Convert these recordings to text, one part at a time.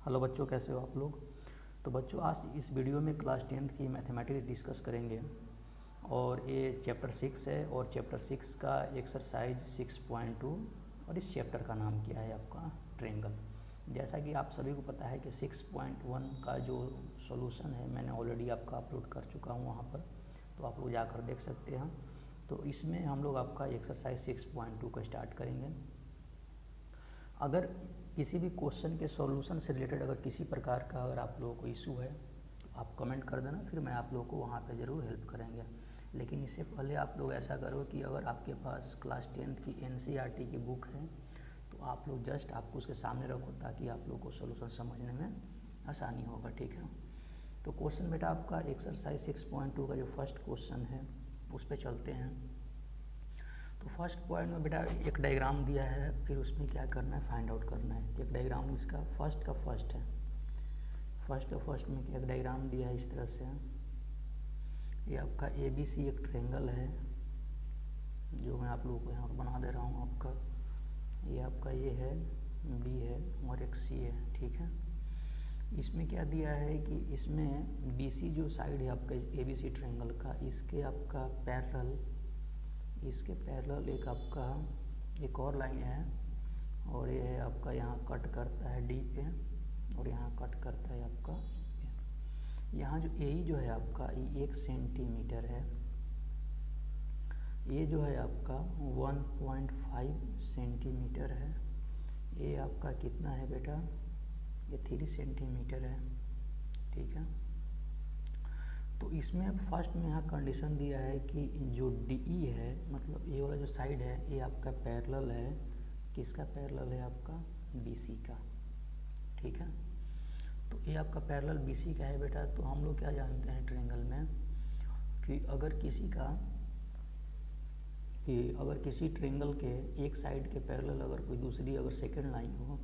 Hello बच्चों, कैसे हो आप लोग। तो बच्चों, आज इस वीडियो में क्लास 10th की मैथमेटिक्स डिस्कस करेंगे और ये चैप्टर 6 है और चैप्टर 6 का एक्सरसाइज 6.2 और इस चैप्टर का नाम क्या है आपका ट्रायंगल। जैसा कि आप सभी को पता है कि 6.1 का जो सॉल्यूशन है मैंने ऑलरेडी आपका अपलोड कर चुका हूँ वहाँ पर, तो आप लोग जाकर देख सकते हैं। तो इसमें हम लोग आपका एक्सरसाइज 6.2 को स्टार्ट करेंगे। अगर किसी भी क्वेश्चन के सॉल्यूशन से रिलेटेड अगर किसी प्रकार का अगर आप लोगों को इशू है तो आप कमेंट कर देना, फिर मैं आप लोगों को वहाँ पे ज़रूर हेल्प करेंगे। लेकिन इससे पहले आप लोग ऐसा करो कि अगर आपके पास क्लास 10th की NCERT की बुक है तो आप लोग जस्ट आपको उसके सामने रखो ताकि आप लोग को सॉल्यूशन समझने में आसानी होगा, ठीक है। तो क्वेश्चन बेटा आपका एक्सरसाइज 6.2 का जो फर्स्ट क्वेश्चन है उस पर चलते हैं। तो फर्स्ट पॉइंट में बेटा एक डायग्राम दिया है, फिर उसमें क्या करना है फाइंड आउट करना है। एक डायग्राम इसका फर्स्ट का फर्स्ट है, फर्स्ट में एक डायग्राम दिया है इस तरह से। ये आपका ABC एक ट्रायंगल है जो मैं आप लोगों को यहाँ पर बना दे रहा हूँ। आपका ये आपका ये है, B है और एक C है, ठीक है। इसमें क्या दिया है कि इसमें BC जो साइड है आपका ABC ट्रायंगल का, इसके आपका पैरेलल एक आपका एक और लाइन है और ये है आपका यहाँ कट करता है D पे और यहाँ कट करता है आपका यहाँ जो AE जो है आपका ये 1 सेंटीमीटर है। ये जो है आपका 1.5 सेंटीमीटर है। ये आपका कितना है बेटा, ये 3 सेंटीमीटर है, ठीक है। तो इसमें फर्स्ट में यहाँ कंडीशन दिया है कि जो DE है, मतलब ये वाला जो साइड है ये आपका पैरेलल है, किसका पैरेलल है आपका BC का, ठीक है। तो ये आपका पैरेलल BC का है बेटा। तो हम लोग क्या जानते हैं ट्रायंगल में कि अगर किसी ट्रायंगल के एक साइड के पैरेलल अगर कोई दूसरी अगर सेकेंड लाइन हो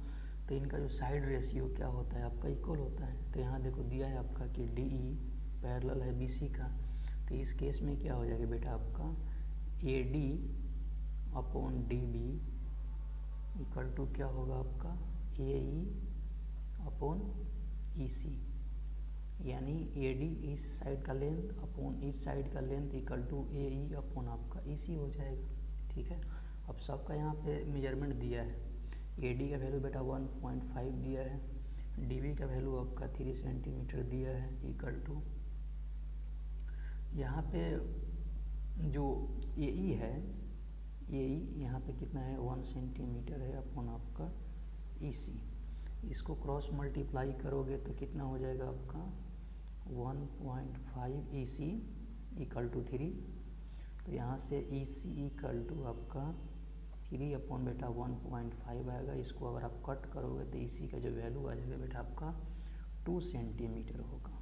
तो इनका जो साइड रेशियो क्या होता है आपका इक्वल होता है। तो यहाँ देखो दिया है आपका कि DE पैरेलल है BC का, तो इस केस में क्या हो जाएगा बेटा आपका AD upon DB equal to क्या होगा आपका AE अपॉन EC, यानी AD इस साइड का लेंथ अपॉन इस साइड का length equal to AE upon आपका EC हो जाएगा, ठीक है। अब सबका यहाँ पे मेजरमेंट दिया है। AD का वैल्यू बेटा 1.5 दिया है, DB का वैल्यू आपका 3 सेंटीमीटर दिया है इक्वल टू यहाँ पे जो AE है, AE यहाँ पे कितना है 1 सेंटीमीटर है अपॉन आपका EC। इसको क्रॉस मल्टीप्लाई करोगे तो कितना हो जाएगा आपका 1.5 EC इक्वल टू 3। तो यहाँ से EC इक्वल टू आपका 3 अपॉन बेटा 1.5 आएगा। इसको अगर आप कट करोगे तो EC का जो वैल्यू आ जाएगा बेटा आपका 2 सेंटीमीटर होगा।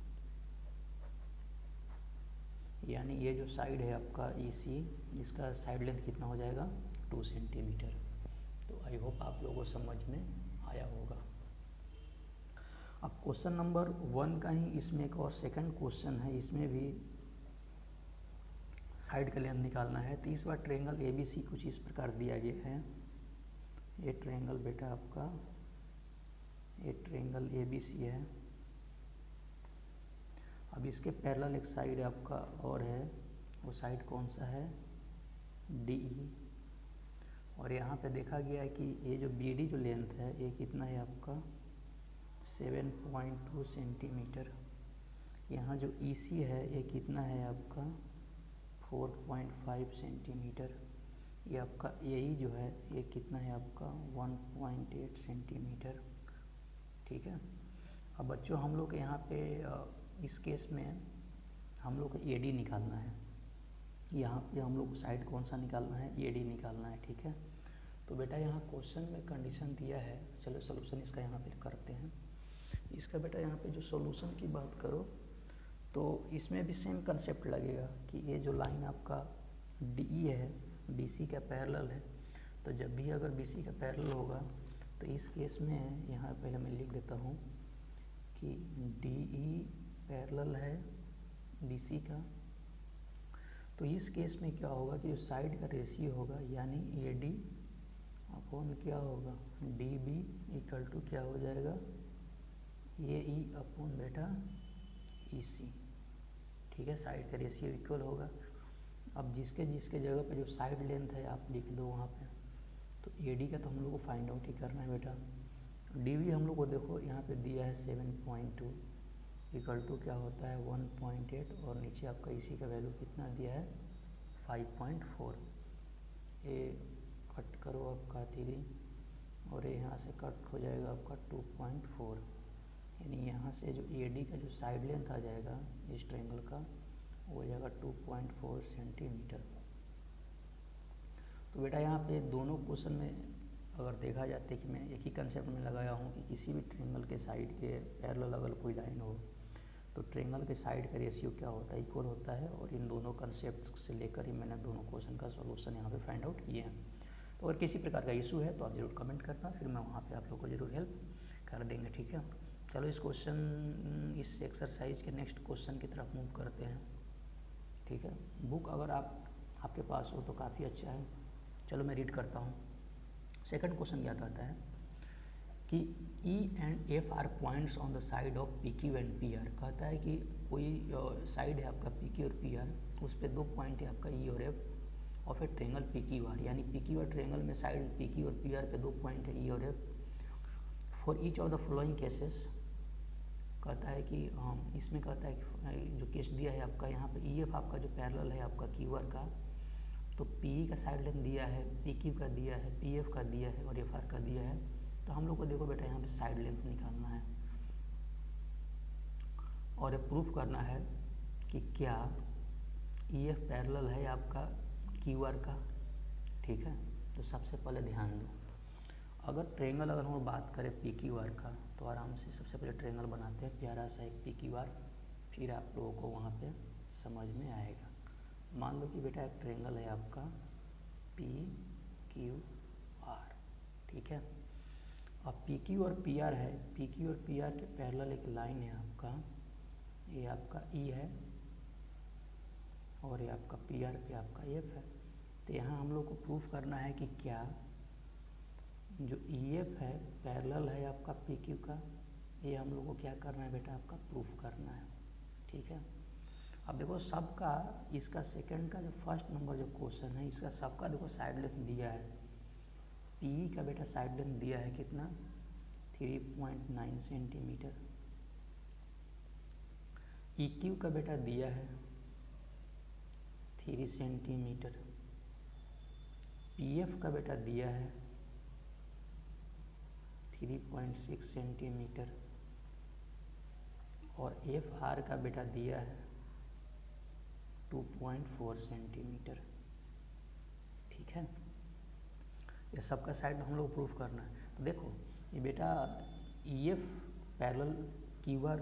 यानी ये जो साइड है आपका EC, इसका साइड लेंथ कितना हो जाएगा 2 सेंटीमीटर। तो आई होप आप लोगों को समझ में आया होगा। अब क्वेश्चन नंबर 1 का ही इसमें एक और सेकंड क्वेश्चन है, इसमें भी साइड का लेंथ निकालना है। तो इस बार ट्रायंगल ABC कुछ इस प्रकार दिया गया है। ये ट्रायंगल बेटा आपका ये ट्रायंगल ABC है। अब इसके पैरेलल एक साइड आपका और है, वो साइड कौन सा है DE। और यहाँ पे देखा गया है कि ये जो BD जो लेंथ है ये कितना है आपका 7.2 सेंटीमीटर। यहाँ जो EC है ये कितना है आपका 4.5 सेंटीमीटर। ये आपका AE जो है ये कितना है आपका 1.8 सेंटीमीटर, ठीक है। अब बच्चों हम लोग यहाँ पे इस केस में हम लोग को AD निकालना है। यहाँ पे हम लोग साइड कौन सा निकालना है AD निकालना है, ठीक है। तो बेटा यहाँ क्वेश्चन में कंडीशन दिया है, चलो सॉल्यूशन इसका यहाँ पे करते हैं। इसका बेटा यहाँ पे जो सॉल्यूशन की बात करो तो इसमें भी सेम कंसेप्ट लगेगा कि ये जो लाइन आपका DE है BC का पैरेलल है। तो जब भी अगर BC का पैरेलल होगा तो इस केस में यहाँ पहले मैं लिख देता हूँ कि DE पैरेलल है BC का। तो इस केस में क्या होगा कि जो साइड का रेशियो होगा यानी AD अपॉन क्या होगा DB इक्वल टू क्या हो जाएगा ये ई अपॉन बेटा ई सी, ठीक है, साइड का रेशियो इक्वल होगा। अब जिसके जिसके जगह पे जो साइड लेंथ है आप लिख दो वहाँ पे। तो ए डी का तो हम लोग को फाइंड आउट ही करना है बेटा। डी वी हम लोग को देखो यहाँ पे दिया है 7.2 इक्वल टू क्या होता है 1.8, और नीचे आपका इसी का वैल्यू कितना दिया है 5.4। ए कट करो आपका 3, और ये यहाँ से कट हो जाएगा आपका 2.4, यानी यहाँ से जो ए डी का जो साइड लेंथ आ जाएगा इस ट्रायंगल का वो हो जाएगा 2.4 सेंटीमीटर। तो बेटा यहाँ पे दोनों क्वेश्चन में अगर देखा जाता है कि मैं एक ही कंसेप्ट में लगाया हूँ कि किसी भी ट्रायंगल के साइड के पैरेलल अगर कोई लाइन हो तो ट्रायंगल के साइड का रेशियो क्या होता है, इक्वल होता है। और इन दोनों कंसेप्ट से लेकर ही मैंने दोनों क्वेश्चन का सॉल्यूशन यहाँ पे फाइंड आउट किए हैं। तो अगर किसी प्रकार का इशू है तो आप ज़रूर कमेंट करना, फिर मैं वहाँ पे आप लोग को ज़रूर हेल्प कर देंगे, ठीक है। चलो इस एक्सरसाइज के नेक्स्ट क्वेश्चन की तरफ मूव करते हैं, ठीक है। बुक अगर आपके पास हो तो काफ़ी अच्छा है। चलो मैं रीड करता हूँ। सेकंड क्वेश्चन क्या कहता है कि E and F are points on the side of PQ and PR। कहता है कि कोई साइड है आपका PQ और PR, उस पर 2 पॉइंट है आपका E और F of A triangle PQR, यानी PQR ट्रायंगल में साइड PQ और PR पे 2 पॉइंट है E और F। For each of the following cases, कहता है कि इसमें कहता है कि जो केस दिया है आपका यहाँ पे EF आपका जो पैरेलल है आपका QR का, तो PE का साइड लेंथ दिया है, PQ का दिया है, PF का दिया है और FR का दिया है। तो हम लोग को देखो बेटा यहाँ पे साइड लेंथ निकालना है और ये प्रूफ करना है कि क्या EF पैरेलल है आपका QR का, ठीक है। तो सबसे पहले ध्यान दो, अगर ट्रायंगल अगर हम बात करें PQR का तो आराम से सबसे पहले ट्रायंगल बनाते हैं प्यारा सा एक PQR, फिर आप लोगों को वहाँ पे समझ में आएगा। मान लो कि बेटा एक ट्रायंगल है आपका PQR, ठीक है। अब PQ और PR है, PQ और PR के पैरेलल एक लाइन है आपका, ये आपका E है और ये आपका PR पे आपका F है। तो यहाँ हम लोग को प्रूफ करना है कि क्या जो EF है पैरेलल है आपका PQ का, ये हम लोग को क्या करना है बेटा आपका प्रूफ करना है, ठीक है। अब देखो सबका इसका सेकंड का जो फर्स्ट नंबर जो क्वेश्चन है इसका सबका देखो साइड लेंथ दिया है। PE का बेटा साइड लेंथ दिया है कितना 3.9 सेंटीमीटर, EQ का बेटा दिया है 3 सेंटीमीटर, PF का बेटा दिया है 3.6 सेंटीमीटर और FR का बेटा दिया है 2.4 सेंटीमीटर, ठीक है। ये सबका साइड हम लोग प्रूफ करना है। तो देखो ये बेटा EF पैरेलल QR,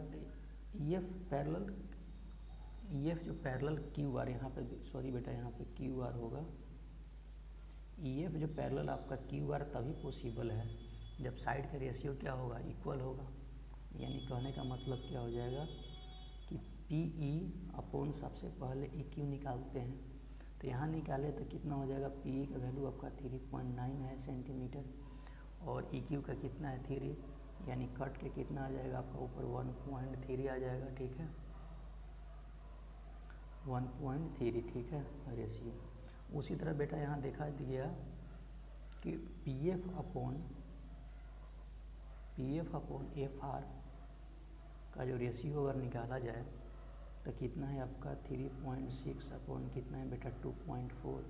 EF जो पैरेलल QR यहाँ पे, सॉरी बेटा यहाँ पे QR होगा, EF जो पैरेलल आपका QR तभी पॉसिबल है जब साइड का रेशियो क्या होगा इक्वल होगा। यानी कहने का मतलब क्या हो जाएगा कि PE अपॉन सबसे पहले EQ निकालते हैं, तो यहाँ निकाले तो कितना हो जाएगा, PE का वैल्यू आपका 3.9 है सेंटीमीटर और EQ का कितना है 3, यानी कट के कितना आ जाएगा आपका ऊपर 1.3 आ जाएगा, ठीक है 1.3, ठीक है रेशियो। उसी तरह बेटा यहाँ देखा गया कि PF अपॉन FR का जो रेशियो अगर निकाला जाए तो कितना है आपका 3.6 अपॉन कितना है बेटा 2.4।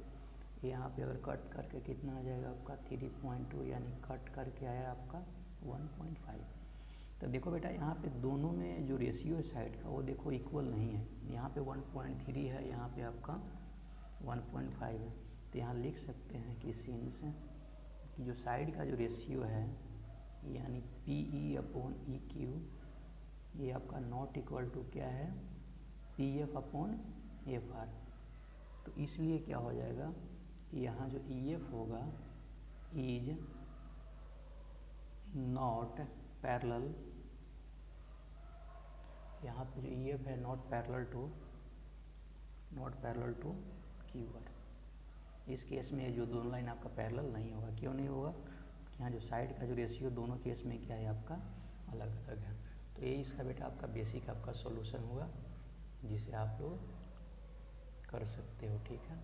यहाँ पे अगर कट करके कितना आ जाएगा आपका 3.2, यानी कट करके आया आपका 1.5। तो देखो बेटा यहाँ पे दोनों में जो रेशियो है साइड का वो देखो इक्वल नहीं है, यहाँ पे 1.3 है, यहाँ पे आपका 1.5 है। तो यहाँ लिख सकते हैं कि सिंस कि जो साइड का जो रेशियो है यानी PE अपॉन EQ ये आपका नॉट इक्वल टू क्या है PF अपॉन FR। तो इसलिए क्या हो जाएगा कि यहाँ जो EF होगा इज नॉट पैरेलल, यहाँ पे जो EF है नॉट पैरेलल टू QR। इस केस में जो दोनों लाइन आपका पैरेलल नहीं होगा, क्यों नहीं होगा, यहाँ जो साइड का जो रेशियो दोनों केस में क्या है आपका अलग अलग है। तो ये इसका बेटा आपका बेसिक आपका सॉल्यूशन होगा, जिसे आप लोग कर सकते हो। ठीक है,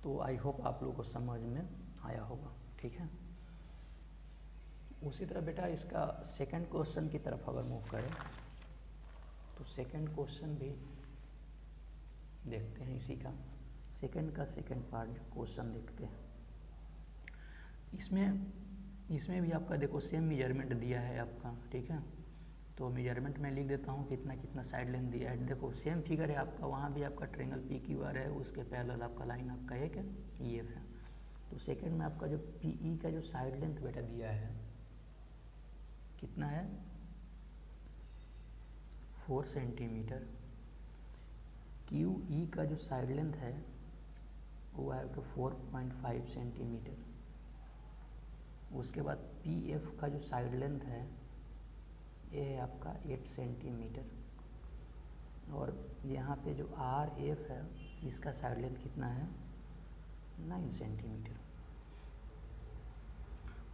तो आई होप आप लोगों को समझ में आया होगा। ठीक है, उसी तरह बेटा इसका सेकंड क्वेश्चन की तरफ अगर मूव करें तो सेकंड क्वेश्चन भी देखते हैं। इसी का सेकंड पार्ट क्वेश्चन देखते हैं। इसमें भी आपका देखो सेम मेजरमेंट दिया है आपका। ठीक है, तो मेजरमेंट मैं लिख देता हूँ कितना कितना साइड लेंथ दिया है। देखो सेम फिगर है आपका, वहाँ भी आपका ट्रायंगल पी क्यू आर है, उसके पैरेलल आपका लाइन आपका एक है ई एफ है। तो सेकंड में आपका जो पी ई का जो साइड लेंथ बेटा दिया है कितना है 4 सेंटीमीटर। क्यू ई का जो साइड लेंथ है वो है तो 4.5 सेंटीमीटर। उसके बाद पी एफ का जो साइड लेंथ है ये है आपका 8 सेंटीमीटर। और यहाँ पे जो आर एफ है इसका साइड लेंथ कितना है 9 सेंटीमीटर।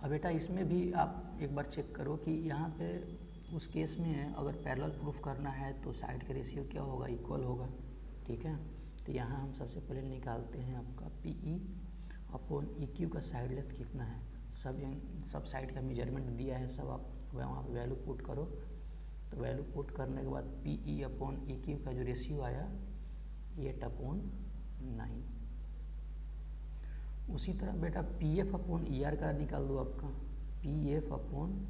अब बेटा इसमें भी आप एक बार चेक करो कि यहाँ पे उस केस में अगर पैरेलल प्रूफ करना है तो साइड का रेशियो क्या होगा, इक्वल होगा। ठीक है, तो यहाँ हम सबसे पहले निकालते हैं आपका P E upon E Q का साइड लेंथ कितना है। सब साइड का मेजरमेंट दिया है, सब आप वहाँ पे वैल्यू पुट करो। तो वैल्यू पुट करने के बाद P E upon E Q का जो रेशियो आया 8/9। उसी तरह बेटा P F upon E R का निकाल दो आपका, P F upon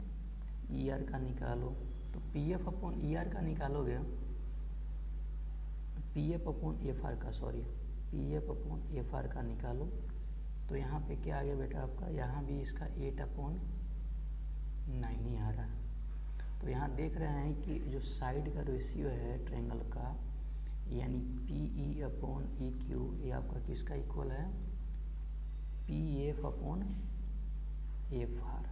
E R का निकालो। तो P F upon E R का निकालोगे, P F upon F R का, sorry P F upon F R का निकालो। तो यहाँ पे क्या आ गया बेटा आपका, यहाँ भी इसका 8/9 ही आ रहा है। तो यहाँ देख रहे हैं कि जो साइड का रेशियो है ट्रायंगल का, यानी P E upon E Q, ये आपका किसका इक्वल है P F upon F are.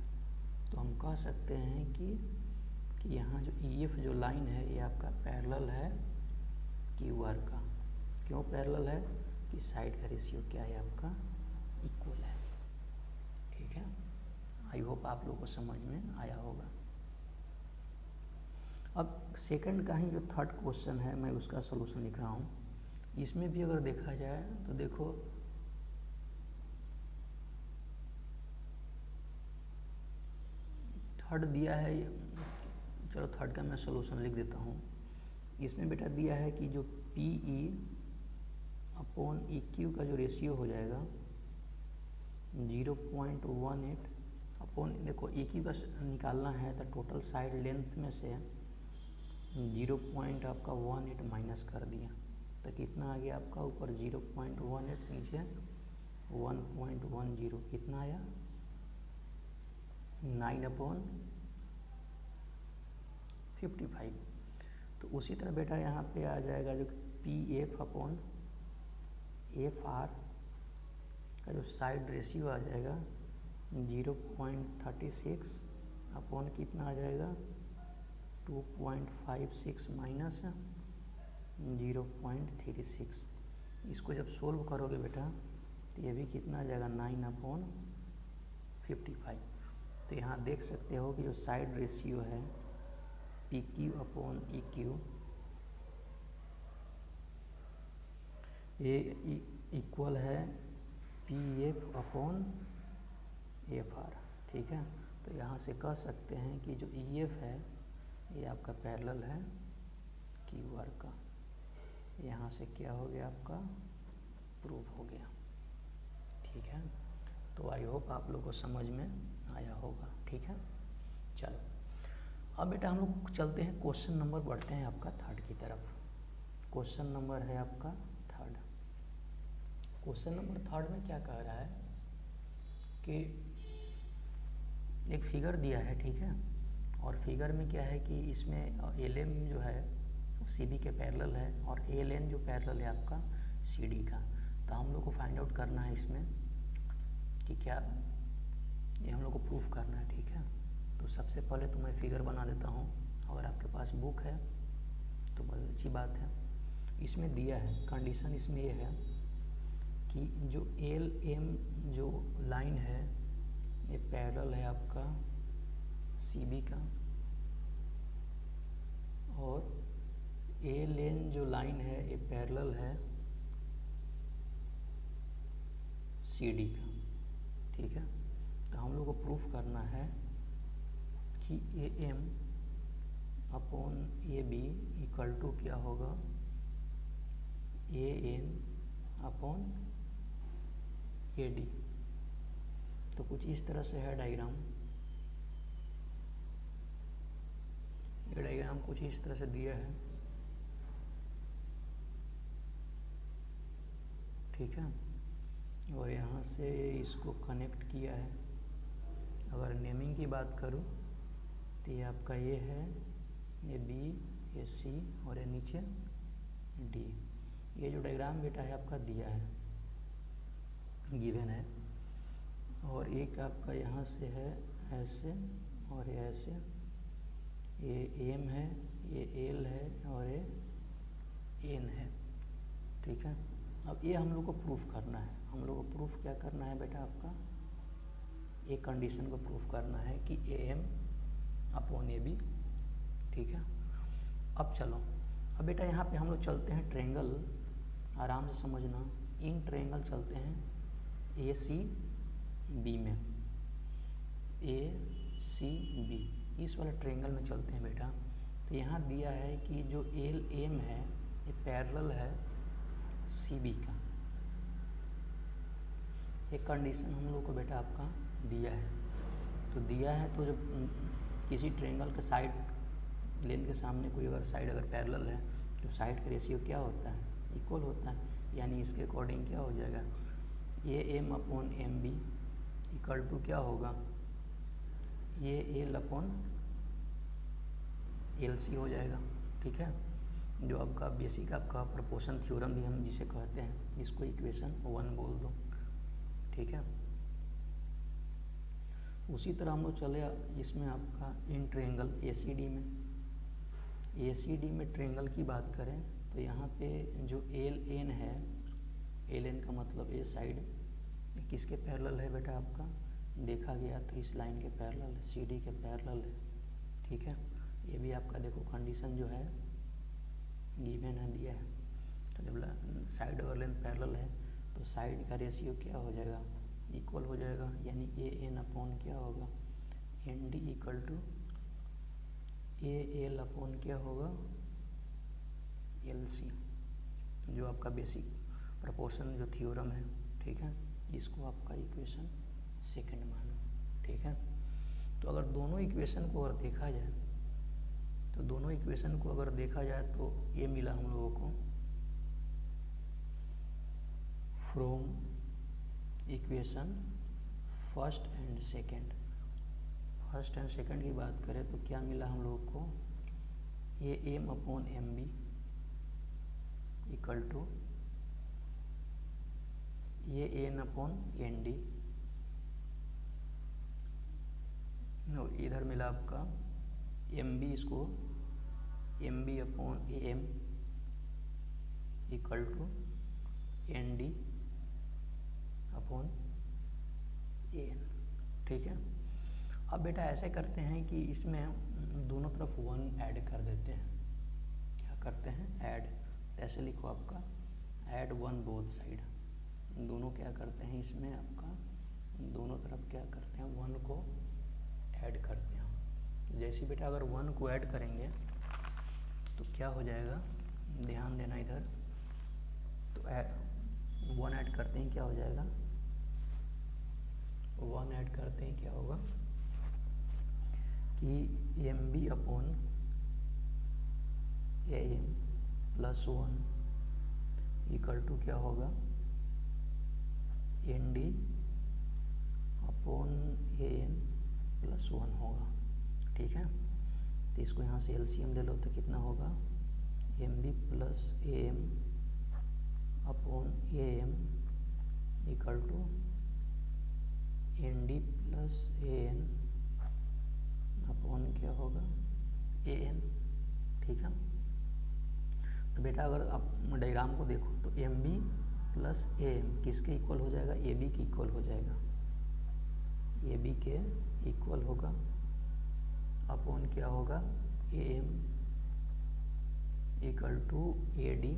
तो हम कह सकते हैं कि यहाँ जो ई एफ जो लाइन है ये आपका पैरेलल है क्यू आर का। क्यों पैरेलल है कि साइड का रेशियो क्या है आपका इक्वल है। ठीक है, आई होप आप लोगों को समझ में आया होगा। अब सेकंड का ही जो थर्ड क्वेश्चन है मैं उसका सलूशन लिख रहा हूँ। इसमें भी अगर देखा जाए तो देखो थर्ड दिया है, चलो थर्ड का मैं सलूशन लिख देता हूँ। इसमें बेटा दिया है कि जो P E upon E Q का जो रेशियो हो जाएगा 0.18 अपॉन, देखो ई क्यू का निकालना है तो टोटल साइड लेंथ में से 0.18 माइनस कर दिया तो कितना आ गया आपका, ऊपर 0.18 नीचे 1.10, कितना आया 9/55। तो उसी तरह बेटा यहाँ पे आ जाएगा जो P F upon F R का जो साइड रेशियो आ जाएगा 0.36 अपॉन कितना आ जाएगा 2.56 माइनस 0.36। इसको जब सोल्व करोगे बेटा तो ये भी कितना आ जाएगा 9/55। तो यहाँ देख सकते हो कि जो साइड रेशियो है P Q upon E Q ये इक्वल है P F upon F are. ठीक है, तो यहाँ से कह सकते हैं कि जो ई एफ है ये आपका पैरेलल है क्यू आर का। यहाँ से क्या हो गया आपका प्रूफ हो गया। ठीक है, तो आई होप आप लोगों को समझ में आया होगा। ठीक है, चलो अब बेटा हम लोग चलते हैं क्वेश्चन नंबर, बढ़ते हैं आपका थर्ड की तरफ। क्वेश्चन नंबर है आपका थर्ड। क्वेश्चन नंबर थर्ड में क्या कह रहा है कि एक फिगर दिया है। ठीक है, और फिगर में क्या है कि इसमें एल एम जो है सी बी के पैरेलल है और एल एन जो पैरेलल है आपका सी डी का। तो हम लोग को फाइंड आउट करना है इसमें कि क्या ये हम लोग को प्रूफ करना है। ठीक है, तो सबसे पहले तो मैं फिगर बना देता हूँ, अगर आपके पास बुक है तो बहुत अच्छी बात है। इसमें दिया है कंडीशन, इसमें ये है कि जो एल एम जो लाइन है ये पैरेलल है आपका CB का, और ए लेन जो लाइन है ये पैरेलल है CD का। ठीक है, तो हम लोग को प्रूफ करना है कि AM upon AB equal to क्या होगा, AN अपॉन AD। तो कुछ इस तरह से है डायग्राम, ये डायग्राम कुछ इस तरह से दिया है। ठीक है, और यहाँ से इसको कनेक्ट किया है। अगर नेमिंग की बात करूँ तो ये आपका ये है, ये B, ये C और ये नीचे D। ये जो डायग्राम बेटा है आपका दिया है, गिवन है, और एक आपका यहाँ से है ऐसे और ये ऐसे, ये M है, ये L है और ये N है। ठीक है, अब ये हम लोग को प्रूफ करना है। हम लोग को प्रूफ क्या करना है बेटा, आपका एक कंडीशन को प्रूफ करना है कि AM अपॉन AB। ठीक है, अब चलो, अब बेटा यहाँ पे हम लोग चलते हैं ट्रेंगल, आराम से समझना, इन ट्रेंगल चलते हैं ACB में, ACB इस वाले ट्रेंगल में चलते हैं बेटा। तो यहाँ दिया है कि जो LM है ये पैरेलल है CB का। एक कंडीशन हम लोग को बेटा आपका दिया है, तो दिया है तो जब किसी ट्रेंगल के साइड लेन के सामने कोई अगर साइड अगर पैरेलल है तो साइड का रेशियो क्या होता है, इक्वल होता है। यानी इसके अकॉर्डिंग क्या हो जाएगा, AM upon MB equal to क्या होगा, ये L अपॉन LC हो जाएगा। ठीक है, जो आपका बेसिक आपका प्रोपोर्शन थ्योरम भी हम जिसे कहते हैं, इसको इक्वेशन 1 बोल दो। ठीक है, उसी तरह हम लोग चले इसमें आपका इन ट्रेंगल ACD में। ACD में ट्रेंगल की बात करें तो यहाँ पे जो LN है, LN का मतलब ये साइड किसके पैरेलल है बेटा, आपका देखा गया तो इस लाइन के पैरेलल है, CD के पैरेलल है। ठीक है, ये भी आपका देखो कंडीशन जो है गिवन है, दिया है। तो जब साइड और लेंथ पैरेलल है तो साइड का रेशियो क्या हो जाएगा, इक्वल हो जाएगा। यानी AN अपॉन क्या होगा, ND equal to AL upon क्या होगा, LC, जो आपका बेसिक प्रोपोर्शन जो थ्योरम है। ठीक है, इसको आपका इक्वेशन सेकंड मानो। ठीक है, तो अगर दोनों इक्वेशन को अगर देखा जाए तो ये मिला हम लोगों को from equation first and second की बात करें तो क्या मिला हम लोगों को, ये AM upon MB equal to ये AN अपॉन ND, इधर मिला आपका MB, इसको MB upon AM equal to ND upon AN। ठीक है, अब बेटा ऐसे करते हैं कि इसमें दोनों तरफ 1 ऐड कर देते हैं। क्या करते हैं, ऐड, ऐसे लिखो आपका ऐड 1 बोथ साइड। दोनों क्या करते हैं इसमें आपका, दोनों तरफ क्या करते हैं, 1 को ऐड करते हैं। जैसे बेटा अगर 1 को ऐड करेंगे तो क्या हो जाएगा, ध्यान देना इधर, तो 1 ऐड करते हैं क्या हो जाएगा, 1 ऐड करते हैं क्या होगा कि MB upon AM plus 1 equal to क्या होगा, ND अपॉन AN प्लस 1 होगा। ठीक है, तो इसको यहाँ से LCM ले लो तो कितना होगा, MB plus AM upon AM equal to ND plus AN upon क्या होगा, AN। ठीक है, तो बेटा अगर आप डायग्राम को देखो तो MB प्लस AM किसके इक्वल हो जाएगा, AB के इक्वल हो जाएगा। ए बी के इक्वल होगा अपॉन क्या होगा A M equal to A D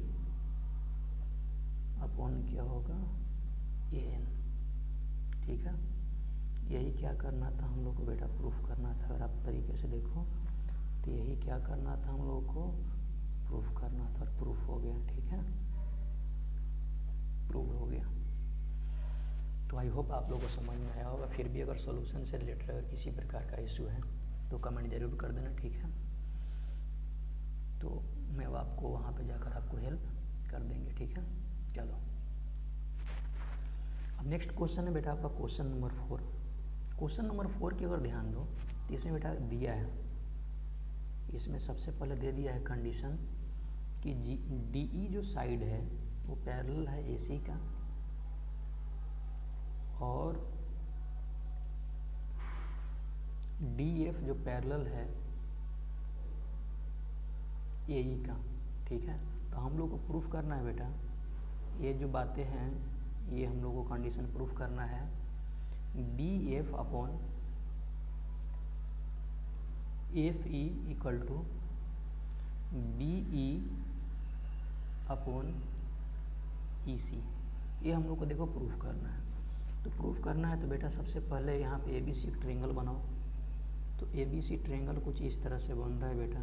upon क्या होगा ए एन। ठीक है, यही क्या करना था हम लोग को बेटा, प्रूफ करना था। अगर आप तरीके से देखो तो यही क्या करना था हम लोग को, प्रूफ करना था, और प्रूफ हो गया। ठीक है, प्रूव हो गया। तो आई होप आप लोगों को समझ में आया होगा। फिर भी अगर सॉल्यूशन से रिलेटेड अगर किसी प्रकार का इशू है तो कमेंट जरूर कर देना। ठीक है, तो मैं आपको वहाँ पे जाकर आपको हेल्प कर देंगे। ठीक है, चलो अब नेक्स्ट क्वेश्चन है बेटा आपका क्वेश्चन नंबर 4। क्वेश्चन नंबर 4 की अगर ध्यान दो तो इसमें बेटा दिया है, इसमें सबसे पहले दे दिया है कंडीशन कि डी ई जो साइड है वो पैरेलल है ए सी का, और डी एफ जो पैरेलल है ए ई का। ठीक है, तो हम लोग को प्रूफ करना है बेटा, ये जो बातें हैं ये हम लोग को कंडीशन प्रूफ करना है। D F upon F E equal to B E upon E C, ये हम लोग को देखो प्रूफ करना है। तो प्रूफ करना है तो बेटा सबसे पहले यहाँ पे ए बी सी ट्रायंगल बनाओ। तो ए बी सी ट्रायंगल कुछ इस तरह से बन रहा है बेटा,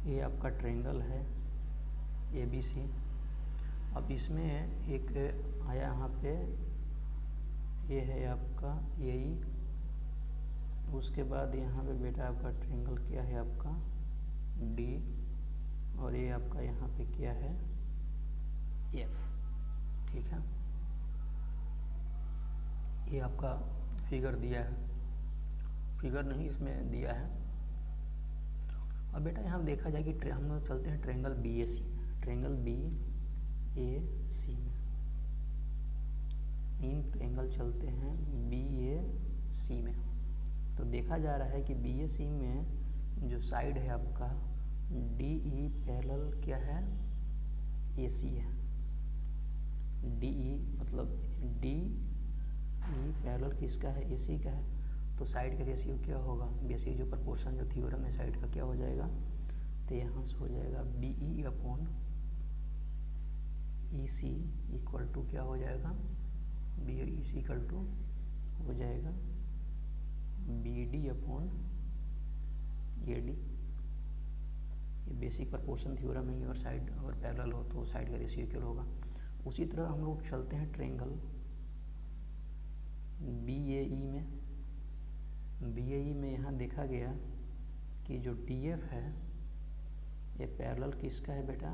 ये आपका ट्रायंगल है ए बी सी। अब इसमें एक आया यहाँ पे, ये है आपका ए ई, उसके बाद यहाँ पे बेटा आपका ट्रायंगल क्या है आपका डी, और ये आपका यहाँ पे क्या है एफ। ठीक है, ये आपका फिगर दिया है, फिगर नहीं इसमें दिया है। अब बेटा यहाँ देखा जाए कि हम लोग चलते हैं ट्रायंगल बी ए सी, ट्रायंगल बी ए सी में, इन ट्रायंगल चलते हैं बी ए सी में। तो देखा जा रहा है कि बी ए सी में जो साइड है आपका डी ई पैरेलल क्या है ए सी है, डी ई मतलब डी ई पैरेलल किसका है ए सी का है। तो साइड का रेशियो क्या होगा, बेसिक जो प्रोपोर्शन जो थ्योरम है साइड का क्या हो जाएगा, तो यहाँ से हो जाएगा B E upon E C equal to क्या हो जाएगा, B E C equal to हो जाएगा B D upon A D. ये बेसिक प्रोपोर्शन थ्योरम है, और साइड अगर पैरेलल हो तो साइड का रेशियो इक्वल होगा। उसी तरह हम लोग चलते हैं ट्रायंगल बी ए ई में। बी ए ई में यहाँ देखा गया कि जो डी एफ है ये पैरेलल किसका है बेटा,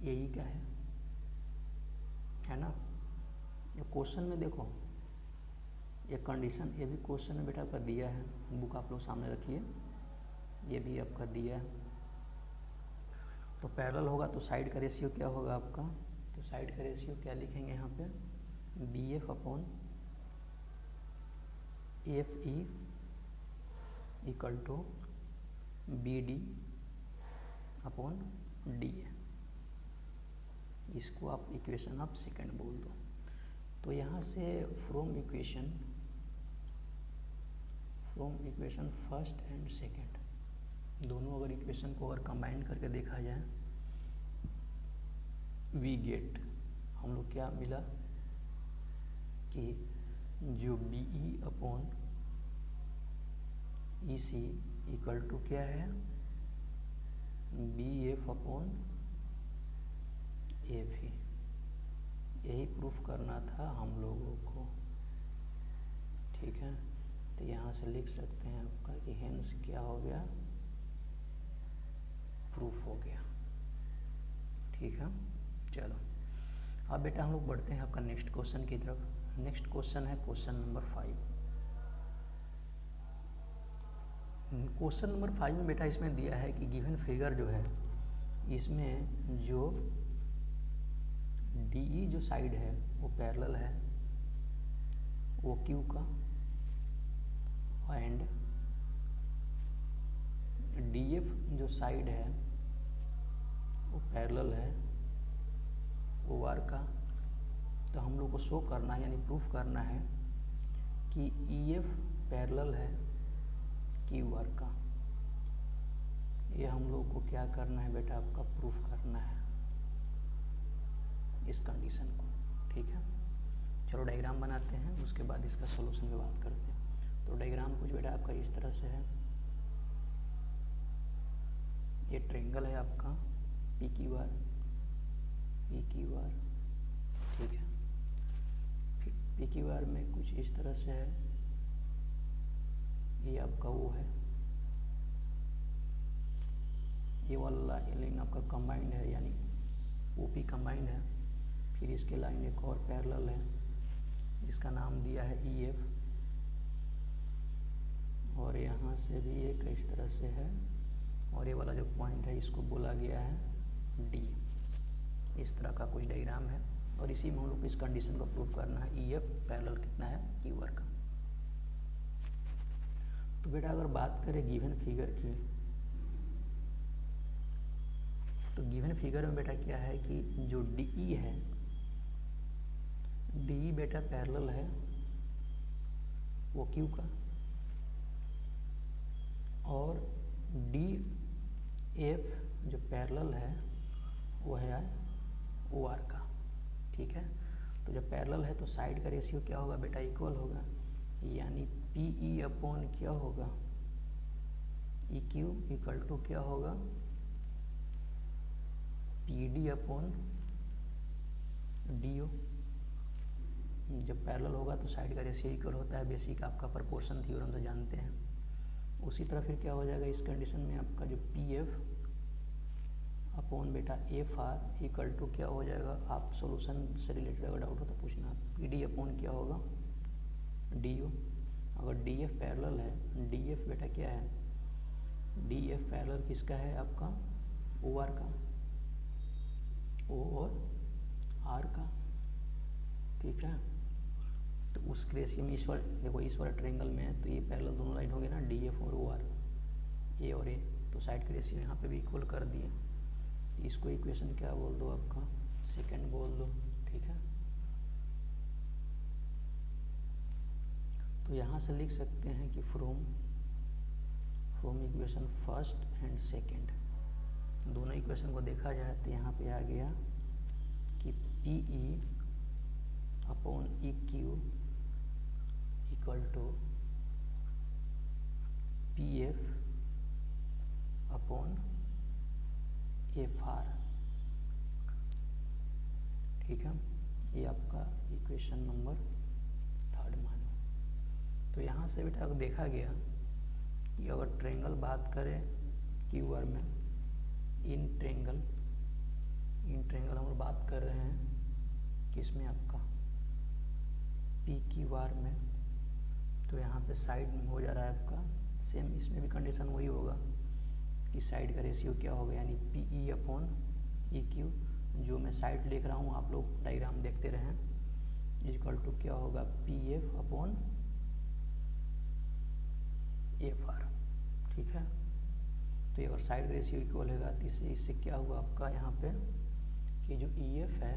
ए ई का है ना। ये क्वेश्चन में देखो ये कंडीशन, ये भी क्वेश्चन में बेटा आपका दिया है, बुक आप लोग सामने रखिए, ये भी आपका दिया है। तो पैरेलल होगा तो साइड का रेशियो क्या होगा आपका, तो साइड का रेशियो क्या लिखेंगे यहाँ पे, B F upon F E equal to B D upon D A. इसको आप इक्वेशन आप सेकंड बोल दो। तो यहाँ से from equation first and second दोनों अगर इक्वेशन को अगर कंबाइन करके देखा जाए, वी गेट, हम लोग क्या मिला कि जो B E upon E C equal to क्या है, बी एफ अपॉन एफ ही। यही प्रूफ करना था हम लोगों को। ठीक है, तो यहाँ से लिख सकते हैं आपका कि हेंस क्या हो गया, प्रूफ हो गया। ठीक है, चलो अब बेटा हम लोग बढ़ते हैं आपका नेक्स्ट क्वेश्चन की तरफ। नेक्स्ट क्वेश्चन है क्वेश्चन नंबर 5। क्वेश्चन नंबर 5 में बेटा इसमें दिया है कि गिवन फिगर जो है इसमें जो डी ई जो साइड है वो पैरेलल है वो क्यू का, एंड डी एफ जो साइड है वो पैरेलल है वो आर का, तो हम लोग को शो करना है यानी प्रूफ करना है कि EF पैरेलल है क्यू आर का। ये हम लोग को क्या करना है बेटा, आपका प्रूफ करना है इस कंडीशन को। ठीक है, चलो डायग्राम बनाते हैं, उसके बाद इसका सॉल्यूशन पे बात करते हैं। तो डायग्राम कुछ बेटा आपका इस तरह से है। ये ट्रायंगल है आपका पी क्यू आर, ठीक है। फिर पी क्यू आर में कुछ इस तरह से है, ये आपका वो है, ये वाला लाइन आपका कंबाइंड है यानी ओपी कंबाइंड है। फिर इसके लाइन एक और पैरेलल है जिसका नाम दिया है EF, और यहाँ से भी एक इस तरह से है, और ये वाला जो पॉइंट है इसको बोला गया है D। इस तरह का कुछ डायग्राम है, और इसी में हम लोग को इस कंडीशन को प्रूव करना है EF पैरेलल कितना है क्यू आर का। तो बेटा अगर बात करें गिवन फिगर की, तो गिवन फिगर में बेटा क्या है कि जो DE है, DE बेटा पैरेलल है वो Q का, और DF जो पैरेलल है वो है OR का। ठीक है, तो जब पैरेलल है तो साइड का रेशियो क्या होगा बेटा, इक्वल होगा, यानी PE अपॉन क्या होगा EQ इक्वल टू क्या होगा PD अपॉन DO। जब पैरेलल होगा तो साइड का रेशियो इक्वल होता है, बेसिक आपका प्रोपोर्शन थ्योरम से जानते हैं। उसी तरह फिर क्या हो जाएगा इस कंडीशन में, आपका जो PF अपॉन बेटा FR इक्वल टू क्या हो जाएगा, आप सॉल्यूशन से रिलेटेड अगर डाउट हो तो पूछना, PD अपॉन क्या होगा DO। अगर DF पैरेलल है, DF बेटा क्या है, DF पैरेलल किसका है आपका OR का, O और R का। ठीक है, तो उस रेशियो में इस बार देखो, इस वाले ट्रायंगल में है तो ये पैरेलल दोनों लाइन हो गए ना, DF और OR, A और A, तो साइड का रेशियो यहाँ पे भी इक्वल कर दिए। इसको इक्वेशन क्या बोल दो, आपका सेकंड बोल दो। ठीक है, तो यहाँ से लिख सकते हैं कि from equation first and second, दोनों इक्वेशन को देखा जाए तो यहाँ पे आ गया कि PE upon EQ equal to PF upon FR। ठीक है, ये आपका इक्वेशन नंबर थर्ड मानो। तो यहाँ से बेटा अगर देखा गया कि अगर ट्रायंगल बात करें क्यू आर में, इन ट्रायंगल हम लोग बात कर रहे हैं किसमें, आपका पी क्यू आर में, तो यहाँ पे साइड में हो जा रहा है आपका सेम, इसमें भी कंडीशन वही होगा कि साइड का रेशियो क्या होगा, यानी PE अपॉन EQ, जो मैं साइड लिख रहा हूँ आप लोग डायग्राम देखते रहें, इक्वल टू क्या होगा PF अपॉन FR। ठीक है, तो ये अगर साइड रेशियो इक्वल होगा तो इससे क्या हुआ आपका यहाँ पे कि जो EF है,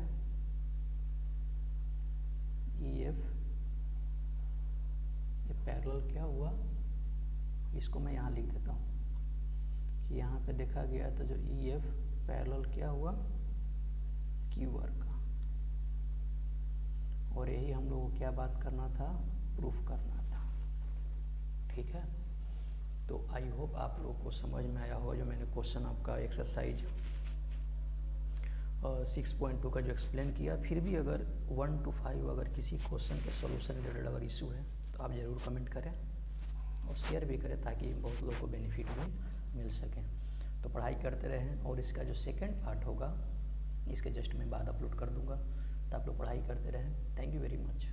EF ये पैरेलल क्या हुआ, इसको मैं यहाँ लिख देता हूँ कि यहाँ पे देखा गया तो जो EF पैरेलल क्या हुआ QR का, और यही हम लोगों को क्या बात करना था, प्रूफ करना था। ठीक है, तो आई होप आप लोगों को समझ में आया हो जो मैंने क्वेश्चन आपका एक्सरसाइज 6.2 का जो एक्सप्लेन किया। फिर भी अगर 1 to 5 अगर किसी क्वेश्चन के सॉल्यूशन रिलेटेड अगर इशू है तो आप ज़रूर कमेंट करें और शेयर भी करें ताकि बहुत लोगों को बेनिफिट भी मिल सके। तो पढ़ाई करते रहें, और इसका जो सेकंड पार्ट होगा इसके जस्ट मैं बाद अपलोड कर दूंगा, तो आप लोग पढ़ाई करते रहें। Thank you very much.